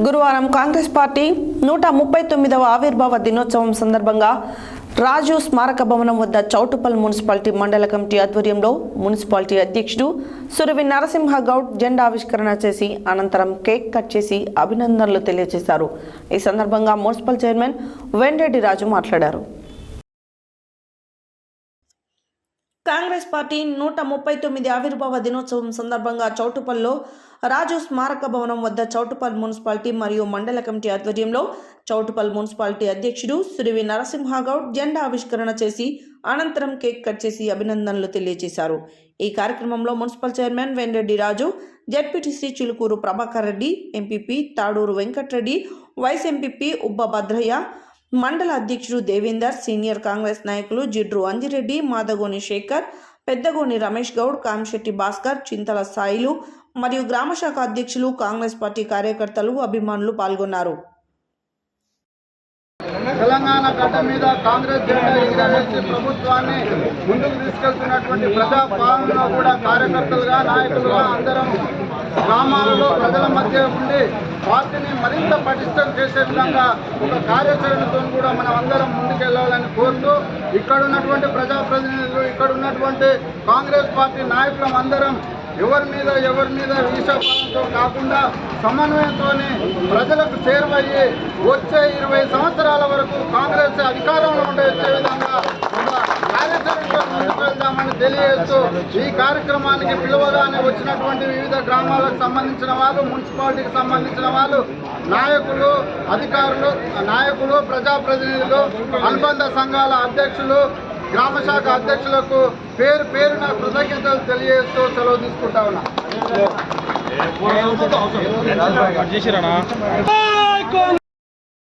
గురువారం కాంగ్రెస్ పార్టీ 139వ ఆవిర్భావ దినోత్సవం సందర్భంగా రాజు స్మారక భవనం వద్ద చౌటుప్పల్ మున్సిపాలిటీ మండల కమిటీ ఆధ్వర్యంలో మున్సిపాలిటీ అధ్యక్షుడు సురవి నరసింహ గౌడ్ జెండా ఆవిష్కరణ చేసి అనంతరం కేక్ కట్ చేసి అభినందనలు తెలియజేశారు। ఈ సందర్భంగా మున్సిపల్ చైర్మన్ వెంరెడ్డి రాజు మాట్లాడారు। కాంగ్రెస్ పార్టీ 139 ఆవిర్భావ దినోత్సవం సందర్భంగా చౌటుప్పల్లో రాజు స్మారక భవనం వద్ద చౌటుప్పల్ మున్సిపాలిటీ మరియు మండల కమిటీ ఆధ్వర్యంలో చౌటుప్పల్ మున్సిపాలిటీ అధ్యక్షుడు సురవి నరసింహ గౌడ్ జెండా ఆవిష్కరణ చేసి అనంతరం కేక్ కట్ చేసి అభినందనలు తెలియజేశారు। ఈ కార్యక్రమంలో municipal chairman Venreddy Raju, ZPTC Chilukuru Prabhakar Reddy, MPP Taduru Venkatareddy, vice MPP Ubba Bhadraiah, మండల అధ్యక్షుడు దేవేందర్, సీనియర్ కాంగ్రెస్ నాయకులు జిడ్రు అంజిరెడ్డి, మాదగోని శేఖర్, పెద్దగోని రమేష్ గౌడ్, కామిశెట్టి భాస్కర్, చింతల సాయిలు మరియు గ్రామ శాఖ అధ్యక్షులు, కాంగ్రెస్ పార్టీ కార్యకర్తలు, అభిమానులు పాల్గొన్నారు। తెలంగాణ గడ్డ మీద కాంగ్రెస్ జెండా ఎగరవేసి ప్రభుత్వాన్ని ముందుకు తీసుకెళ్తున్నటువంటి ప్రజా పాలనలో కూడా కార్యకర్తలుగా, నాయకులుగా అందరం గ్రామాలలో ప్రజల మధ్య ఉండి పార్టీని మరింత పటిష్టం చేసే విధంగా ఒక కార్యాచరణతో కూడా మనం అందరం ముందుకెళ్లాలని కోరుతూ ఇక్కడ ఉన్నటువంటి ప్రజాప్రతినిధులు, ఇక్కడ ఉన్నటువంటి కాంగ్రెస్ పార్టీ నాయకులం అందరం ఎవరి మీద ఈశాపాలనతో కాకుండా సమన్వయంతో ప్రజలకు చేరువయ్యి వచ్చే 20 సంవత్సరాల వరకు కాంగ్రెస్ అధికారంలో వచ్చే విధంగా ఒక కార్యాచరణతో ముందుకు వెళ్దామని తెలియజేస్తూ ఈ కార్యక్రమానికి పిలువగానే వచ్చినటువంటి వివిధ గ్రామాలకు సంబంధించిన వాళ్ళు, మున్సిపాలిటీకి సంబంధించిన వాళ్ళు, నాయకులు, అధికారులు, ప్రజాప్రతినిధులు, అనుబంధ సంఘాల అధ్యక్షులు, గ్రామ శాఖ అధ్యక్షులకు పేరు పేరున కృతజ్ఞతలు తెలియజేస్తూ సెలవు తీసుకుంటా ఉన్నా।